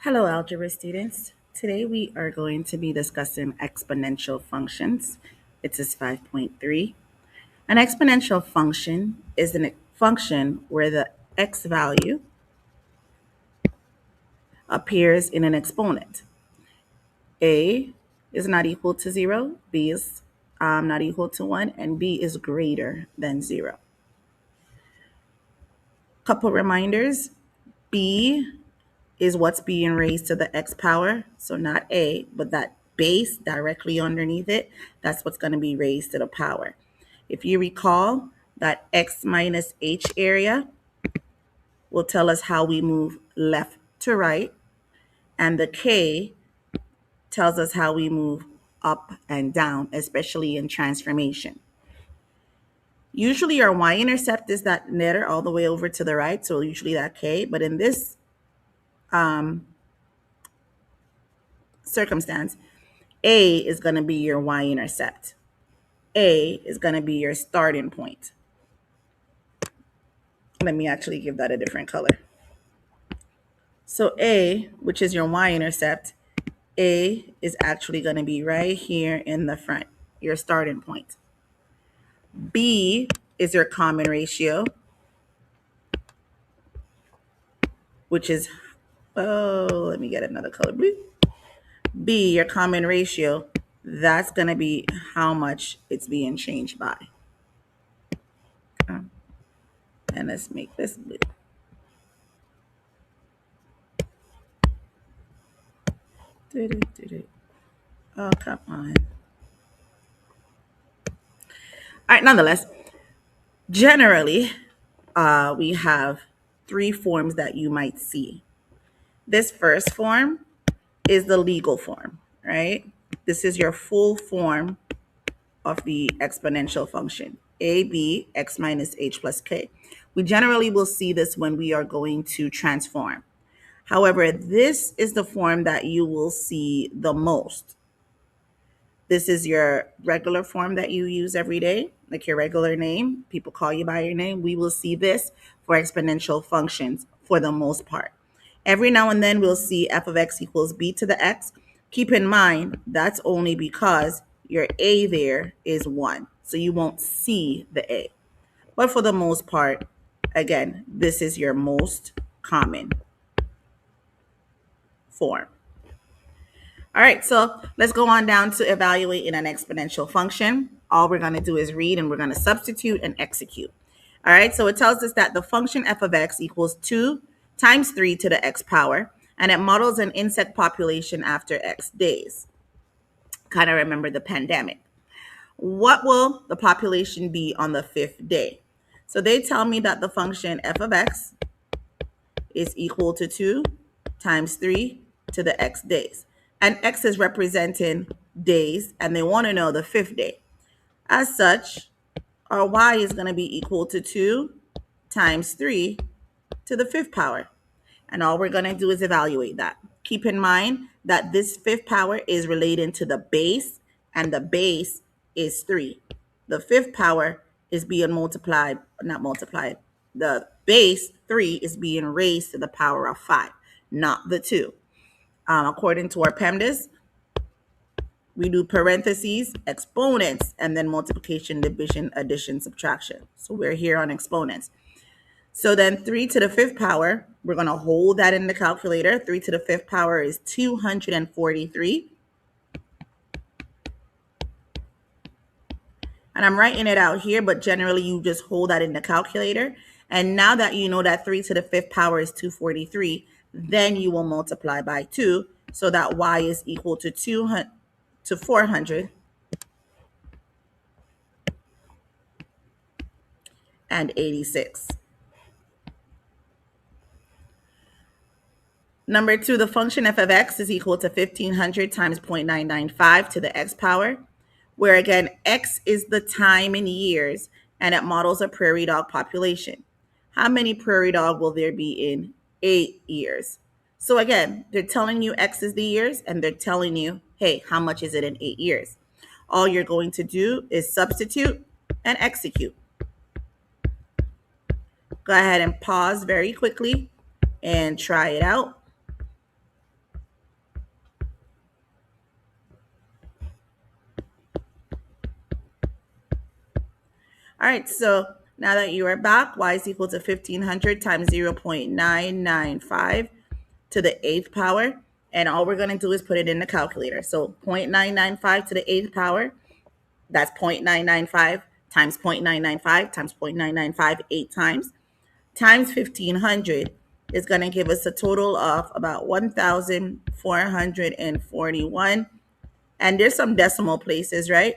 Hello, algebra students. Today we are going to be discussing exponential functions. It is 5.3. An exponential function is a function where the x value appears in an exponent. A is not equal to 0, b is not equal to 1, and b is greater than 0. Couple reminders. B is what's being raised to the x power. So not a, but that base directly underneath it, that's what's going to be raised to the power. If you recall, that x minus h area will tell us how we move left to right, and the k tells us how we move up and down, especially in transformation. Usually our y-intercept is that letter all the way over to the right, so usually that k, but in this circumstance, A is going to be your y-intercept. A is going to be your starting point. Let me actually give that a different color. So A, which is your y-intercept, A is actually going to be right here in the front, your starting point. B is your common ratio, which is, let me get another color. Blue. B, your common ratio, that's going to be how much it's being changed by. And let's make this blue. Oh, come on. All right, nonetheless, generally, we have three forms that you might see. This first form is the legal form, right? This is your full form of the exponential function, ab x minus h plus k. We generally will see this when we are going to transform. However, this is the form that you will see the most. This is your regular form that you use every day, like your regular name. People call you by your name. We will see this for exponential functions for the most part. Every now and then we'll see f of x equals b to the x. Keep in mind, that's only because your a there is 1. So you won't see the a. But for the most part, again, this is your most common form. All right, so let's go on down to evaluating an exponential function. All we're going to do is read, and we're going to substitute and execute. All right, so it tells us that the function f of x equals 2 times 3 to the x power, and it models an insect population after x days. Kind of remember the pandemic. What will the population be on the 5th day? So they tell me that the function f of x is equal to 2 times 3 to the x days. And x is representing days, and they want to know the 5th day. As such, our y is going to be equal to 2 times 3 to the 5th power. And all we're going to do is evaluate that. Keep in mind that this 5th power is relating to the base, and the base is 3. The 5th power is being multiplied, not multiplied. The base 3 is being raised to the power of 5, not the 2. According to our PEMDAS, we do parentheses, exponents, and then multiplication, division, addition, subtraction. So we're here on exponents. So then 3 to the 5th power, we're going to hold that in the calculator. 3 to the 5th power is 243. And I'm writing it out here, but generally you just hold that in the calculator. And now that you know that 3 to the 5th power is 243, then you will multiply by 2, so that y is equal to 486. Number 2, the function f of x is equal to 1500 times 0.995 to the x power, where again, x is the time in years, and it models a prairie dog population. How many prairie dog will there be in 8 years? So again, they're telling you x is the years, and they're telling you, hey, how much is it in 8 years? All you're going to do is substitute and execute. Go ahead and pause very quickly and try it out. All right, so now that you are back, y is equal to 1500 times 0.995 to the eighth power. And all we're going to do is put it in the calculator. So 0.995 to the eighth power, that's 0.995 times 0.995 times 0.995 eight times 1500 is going to give us a total of about 1,441. And there's some decimal places, right?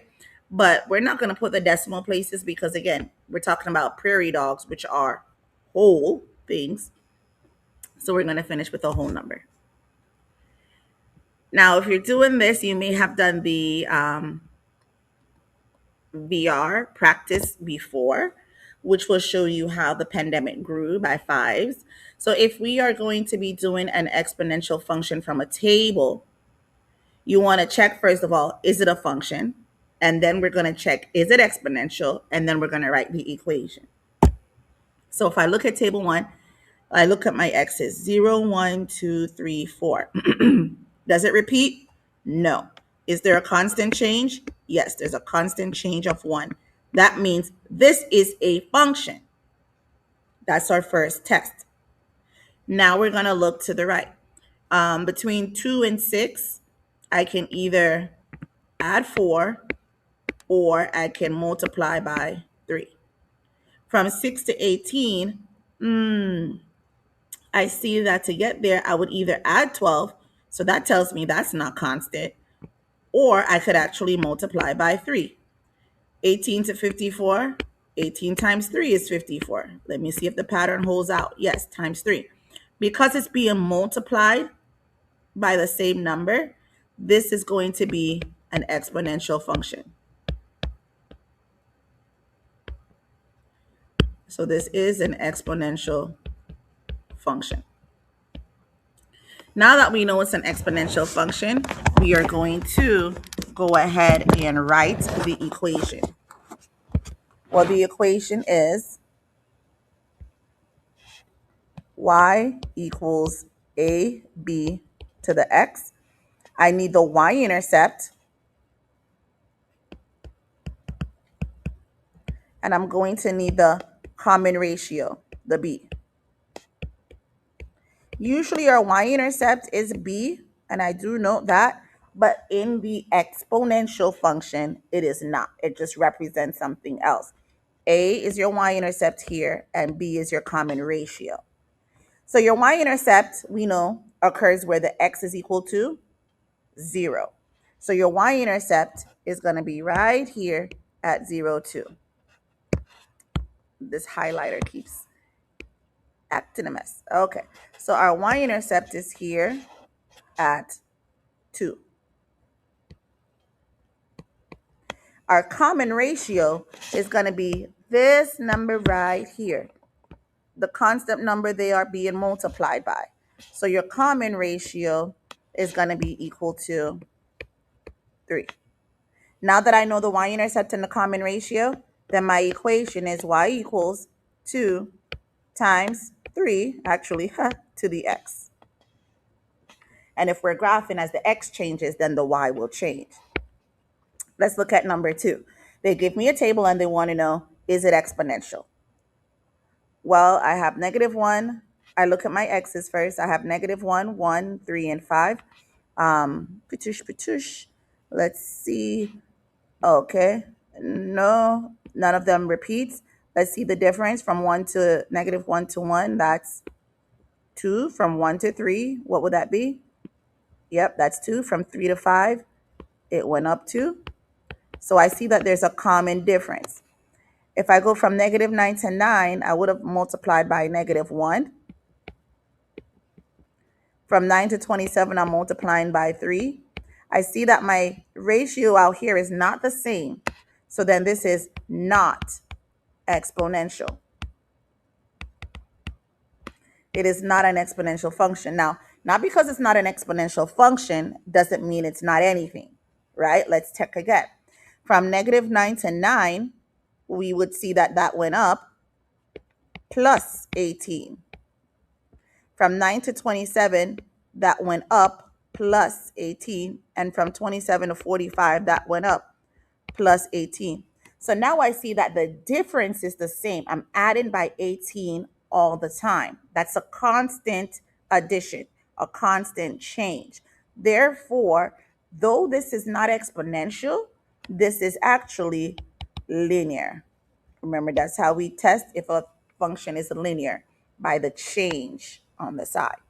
But we're not going to put the decimal places because, again, we're talking about prairie dogs, which are whole things. So we're going to finish with a whole number. Now, if you're doing this, you may have done the VR practice before, which will show you how the pandemic grew by fives. So if we are going to be doing an exponential function from a table, you want to check, first of all, is it a function? And then we're going to check, is it exponential? And then we're going to write the equation. So if I look at table 1, I look at my x's, 0, 1, 2, 3, 4. Does it repeat? No. Is there a constant change? Yes, there's a constant change of 1. That means this is a function. That's our first test. Now we're going to look to the right. Between 2 and 6, I can either add 4 or I can multiply by 3. From 6 to 18, I see that to get there, I would either add 12, so that tells me that's not constant, or I could actually multiply by 3. 18 to 54, 18 times 3 is 54. Let me see if the pattern holds out. Yes, times 3. Because it's being multiplied by the same number, this is going to be an exponential function. So this is an exponential function. Now that we know it's an exponential function, we are going to go ahead and write the equation. Well, the equation is y equals ab to the x. I need the y-intercept, and I'm going to need the common ratio, the b. Usually our y-intercept is b, and I do note that, but in the exponential function, it is not. It just represents something else. A is your y-intercept here, and b is your common ratio. So your y-intercept, we know, occurs where the x is equal to 0. So your y-intercept is going to be right here at 0, 2. This highlighter keeps acting a mess. Okay, so our y-intercept is here at 2. Our common ratio is going to be this number right here, the constant number they are being multiplied by. So your common ratio is going to be equal to 3. Now that I know the y-intercept and the common ratio, then my equation is y equals 2 times 3, actually, to the x. And if we're graphing as the x changes, then the y will change. Let's look at number 2. They give me a table and they want to know, is it exponential? Well, I have -1. I look at my x's first. I have -1, 1, 3, and 5. Patush. Let's see. Okay. No, none of them repeats. Let's see the difference from 1 to -1 to 1. That's 2. From 1 to 3, what would that be? Yep, that's 2. From 3 to 5, it went up 2. So I see that there's a common difference. If I go from -9 to 9, I would have multiplied by -1. From 9 to 27, I'm multiplying by 3. I see that my ratio out here is not the same. So then this is not exponential. It is not an exponential function. Now, not because it's not an exponential function doesn't mean it's not anything, right? Let's check again. From -9 to 9, we would see that that went up plus 18. From 9 to 27, that went up plus 18. And from 27 to 45, that went up plus 18. So now I see that the difference is the same. I'm adding by 18 all the time. That's a constant addition, a constant change. Therefore, though this is not exponential, this is actually linear. Remember, that's how we test if a function is linear, by the change on the side.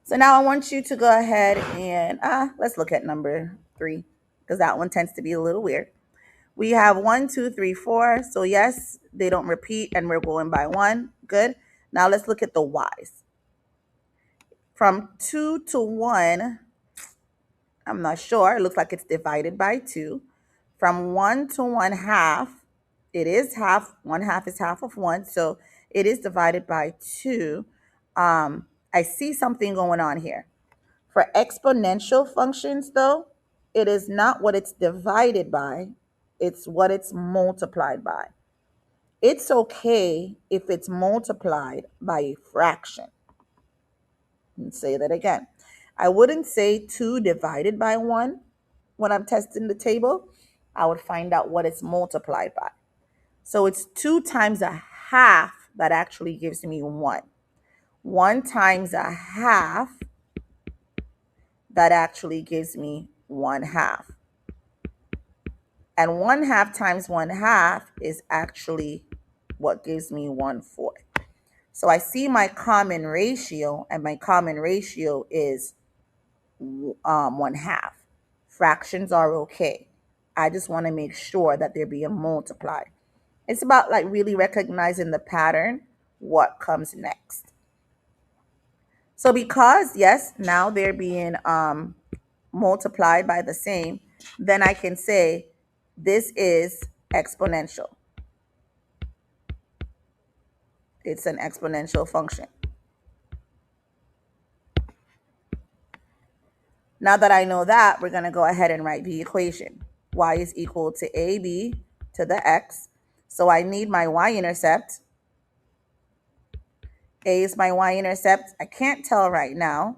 So now I want you to go ahead and let's look at number 3, because that one tends to be a little weird. We have 1, 2, 3, 4. So yes, they don't repeat and we're going by 1. Good. Now let's look at the y's. From 2 to 1, I'm not sure. It looks like it's divided by 2. From 1 to 1/2, it is half. 1/2 is half of 1. So it is divided by 2. I see something going on here. For exponential functions, though, it is not what it's divided by. It's what it's multiplied by. It's okay if it's multiplied by a fraction. Let's say that again. I wouldn't say 2 divided by 1 when I'm testing the table. I would find out what it's multiplied by. So it's 2 times a half that actually gives me 1. 1 times a half, that actually gives me 1/2. And 1/2 times 1/2 is actually what gives me 1/4. So I see my common ratio, and my common ratio is 1/2. Fractions are okay. I just want to make sure that they're being multiplied. It's about like really recognizing the pattern, what comes next. So because, yes, now they're being multiplied by the same, then I can say this is exponential. It's an exponential function. Now that I know that, we're going to go ahead and write the equation. Y is equal to AB to the X. So I need my y-intercept. A is my y-intercept. I can't tell right now.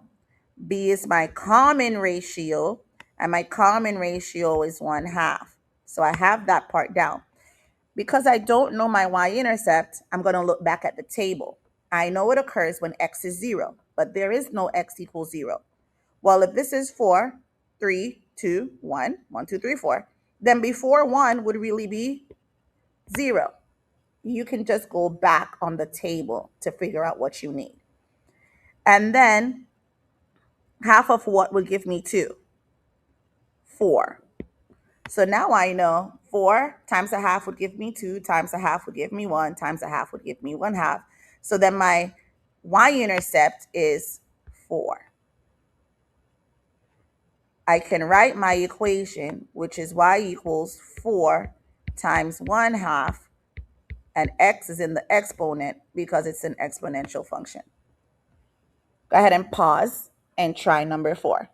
B is my common ratio, and my common ratio is 1/2. So I have that part down. Because I don't know my y-intercept, I'm going to look back at the table. I know it occurs when x is 0, but there is no x equals 0. Well, if this is 4, 3, 2, 1, 1, 2, 3, 4, then before 1 would really be 0. You can just go back on the table to figure out what you need. And then half of what would give me 2? 4. So now I know 4 times a half would give me 2, times a half would give me 1, times a half would give me 1/2. So then my y-intercept is 4. I can write my equation, which is y equals 4 times 1/2, and x is in the exponent because it's an exponential function. Go ahead and pause and try number 4.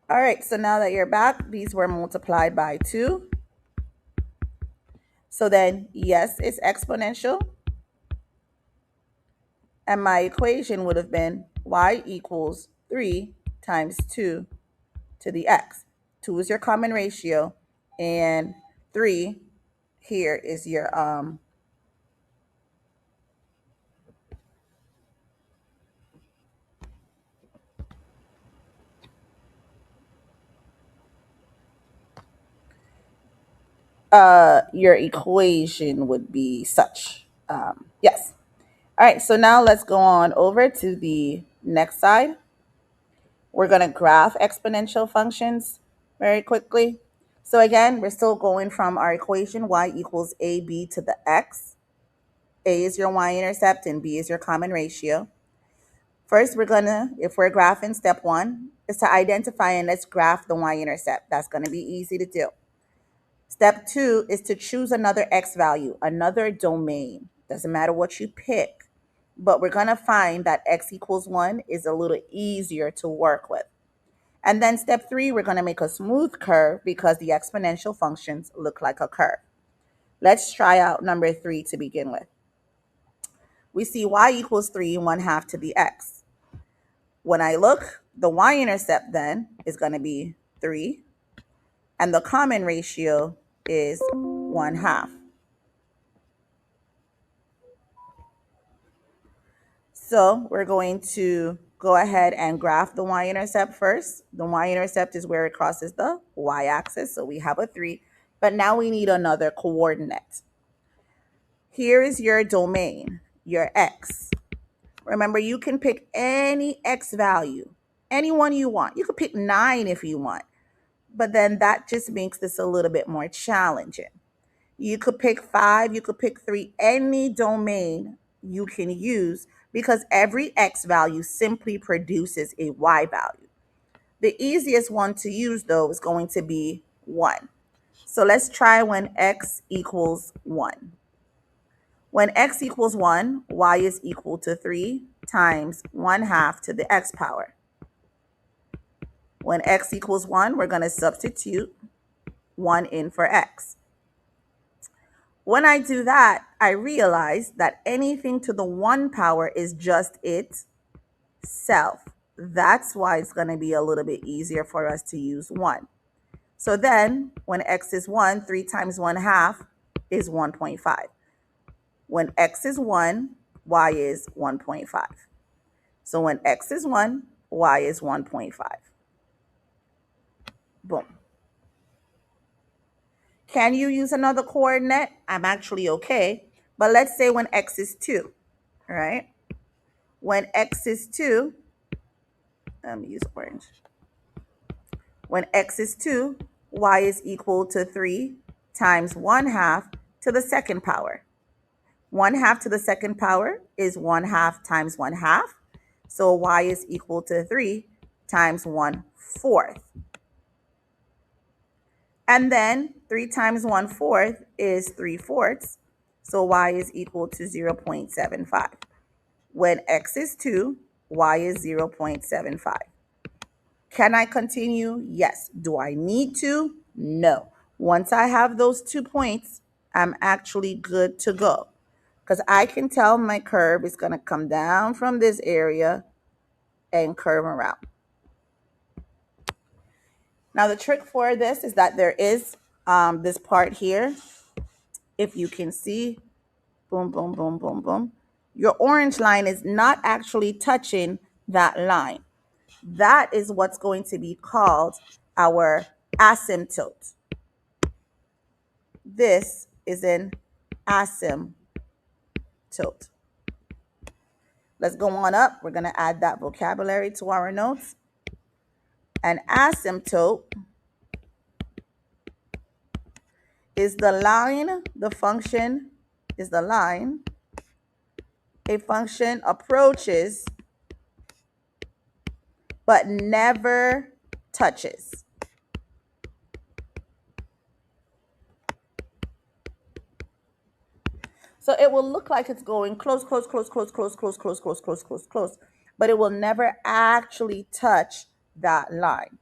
All right, so now that you're back, these were multiplied by 2. So then, yes, it's exponential. And my equation would have been y equals 3 times 2 to the x. 2 is your common ratio, and 3 here is your your equation would be such. Yes. All right, so now let's go on over to the next side. We're going to graph exponential functions very quickly. So again, we're still going from our equation, y equals ab to the x. A is your y-intercept and b is your common ratio. First, if we're graphing, step 1 is to identify and let's graph the y-intercept. That's going to be easy to do. Step 2 is to choose another x value, another domain. Doesn't matter what you pick, but we're going to find that x equals 1 is a little easier to work with. And then step 3, we're going to make a smooth curve because the exponential functions look like a curve. Let's try out number 3 to begin with. We see y equals 3 1/2 to the x. When I look, The y-intercept then is going to be 3, and the common ratio is 1/2. So we're going to go ahead and graph the y-intercept first. The y-intercept is where it crosses the y-axis, so we have a 3, but now we need another coordinate. Here is your domain, your x. Remember, you can pick any x value, any one you want. You could pick 9 if you want, but then that just makes this a little bit more challenging. You could pick 5, you could pick 3, any domain you can use, because every x value simply produces a y value. The easiest one to use, though, is going to be 1. So let's try when x equals 1. When x equals 1, y is equal to 3 times 1/2 to the x power. When x equals 1, we're going to substitute 1 in for x. When I do that, I realize that anything to the 1 power is just itself. That's why it's going to be a little bit easier for us to use 1. So then, when x is 1, 3 times 1/2 is 1.5. When x is 1, y is 1.5. So when x is 1, y is 1.5. Boom. Can you use another coordinate? I'm actually okay. But let's say when x is 2, right? When x is 2, let me use orange. When x is 2, y is equal to 3 times 1/2 to the second power. 1/2 to the second power is 1/2 times 1/2. So y is equal to 3 times 1/4. And then 3 times 1/4 is 3/4. So y is equal to 0.75. When x is 2, y is 0.75. Can I continue? Yes. Do I need to? No. Once I have those 2 points, I'm actually good to go, because I can tell my curve is going to come down from this area and curve around. Now, the trick for this is that there is this part here. If you can see, boom, boom, boom, boom, boom. Your orange line is not actually touching that line. That is what's going to be called our asymptote. This is an asymptote. Let's go on up. We're going to add that vocabulary to our notes. An asymptote is the line, the function is the line a function approaches but never touches. So it will look like it's going close, close, close, close, close, close, close, close, close, close, close, but it will never actually touch that line.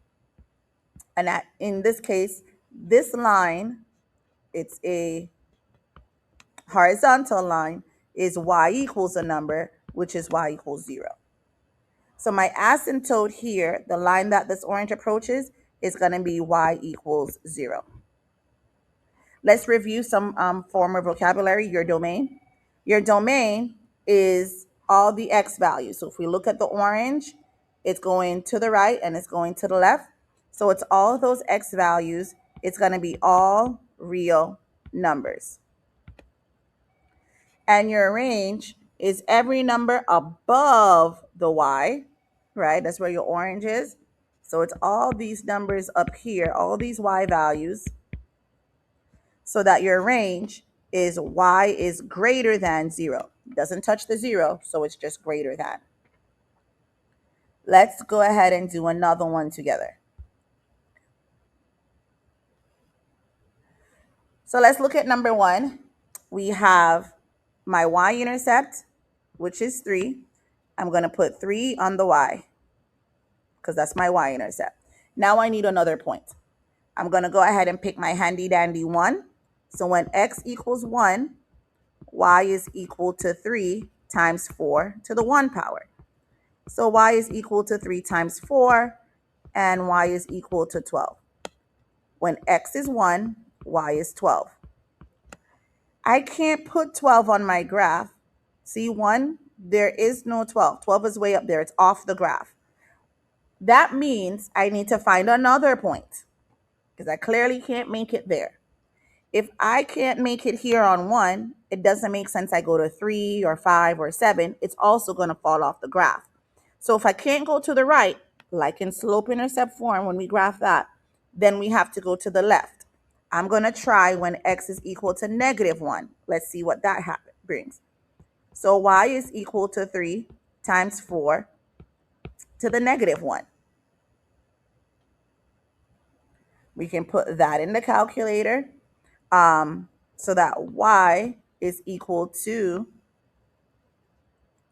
And that, in this case, this line, it's a horizontal line, is y equals a number, which is y equals 0. So my asymptote here, the line that this orange approaches, is going to be y equals 0. Let's review some former vocabulary. Your domain. Your domain is all the x values. So if we look at the orange, it's going to the right and it's going to the left. So it's all of those x values. It's going to be all real numbers. And your range is every number above the y, right? That's where your orange is. So it's all these numbers up here, all these y values, so that your range is y is greater than 0. It doesn't touch the 0, so it's just greater than. Let's go ahead and do another one together. So let's look at number 1. We have my y-intercept, which is 3. I'm going to put 3 on the y, because that's my y-intercept. Now I need another point. I'm going to go ahead and pick my handy dandy 1. So when x equals 1, y is equal to 3 times 4 to the 1 power. So y is equal to 3 times 4, and y is equal to 12. When x is 1, y is 12. I can't put 12 on my graph. See, 1, there is no 12. 12 is way up there. It's off the graph. That means I need to find another point because I clearly can't make it there. If I can't make it here on 1, it doesn't make sense I go to 3 or 5 or 7. It's also going to fall off the graph. So if I can't go to the right, like in slope-intercept form when we graph that, then we have to go to the left. I'm going to try when x is equal to -1. Let's see what that brings. So y is equal to 3 times 4 to the -1. We can put that in the calculator. So that y is equal to,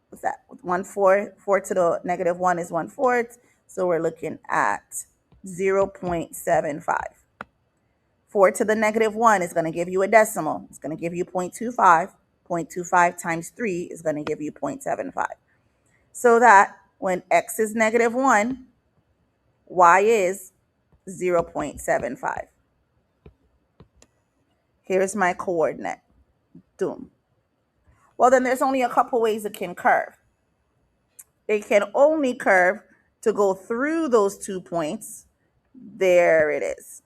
what's that? 1/4. 4 to the -1 is 1/4. So we're looking at 0.75. 4 to the -1 is going to give you a decimal. It's going to give you 0.25. 0.25 times 3 is going to give you 0.75. So that when x is -1, y is 0.75. Here's my coordinate. Doom. Well, then there's only a couple ways it can curve. It can only curve to go through those 2 points. There it is.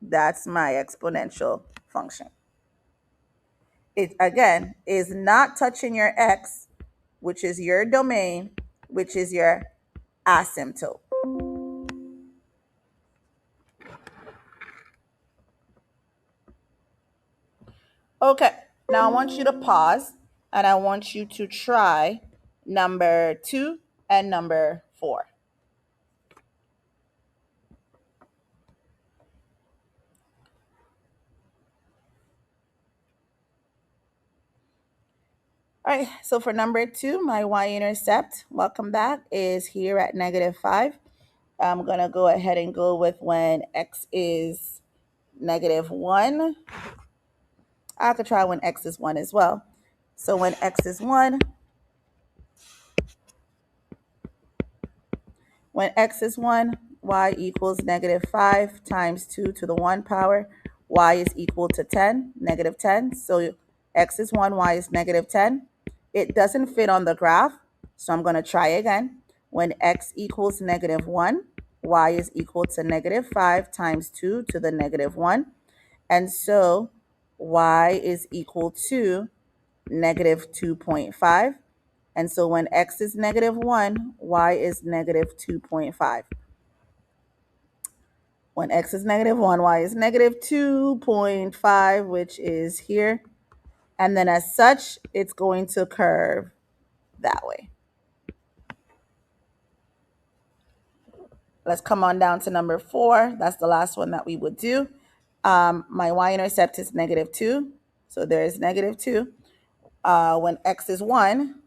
That's my exponential function. It, again, is not touching your x, which is your domain, which is your asymptote. Okay, now I want you to pause and I want you to try number 2 and number 4. All right, so for number 2, my y-intercept, welcome back, is here at -5. I'm going to go ahead and go with when x is -1. I could try when x is 1 as well. So when x is 1, y equals -5 times 2 to the 1 power. Y is equal to 10, -10. So x is 1, y is -10. It doesn't fit on the graph, so I'm going to try again. When x equals -1, y is equal to -5 times 2 to the -1. And so y is equal to -2.5. And so when x is -1, y is -2.5. When x is -1, y is -2.5, which is here. And then as such, it's going to curve that way. Let's come on down to number 4. That's the last one that we would do. My y-intercept is -2. So there is -2. When x is 1,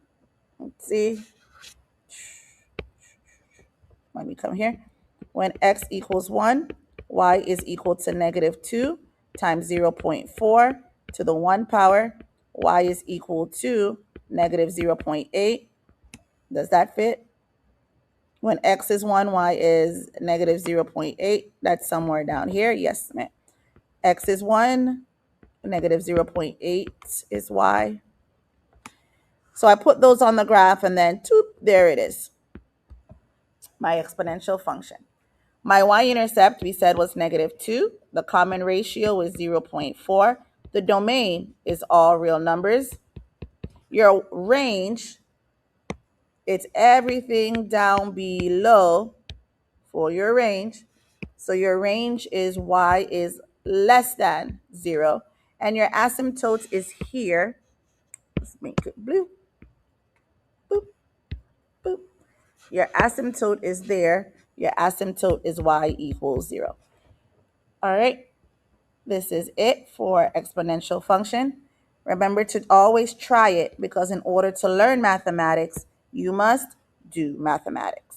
let's see. Let me come here. When x equals 1, y is equal to -2 times 0.4 to the 1 power. Y is equal to -0.8. Does that fit? When x is 1, y is -0.8. That's somewhere down here. Yes, ma'am. X is 1, -0.8 is y. So I put those on the graph and then there it is. My exponential function. My y-intercept, we said, was -2. The common ratio is 0.4. The domain is all real numbers. Your range, it's everything down below for your range. So your range is y is less than 0. And your asymptote is here. Let's make it blue. Boop, boop. Your asymptote is there. Your asymptote is y equals 0. All right. This is it for exponential function. Remember to always try it because in order to learn mathematics, you must do mathematics.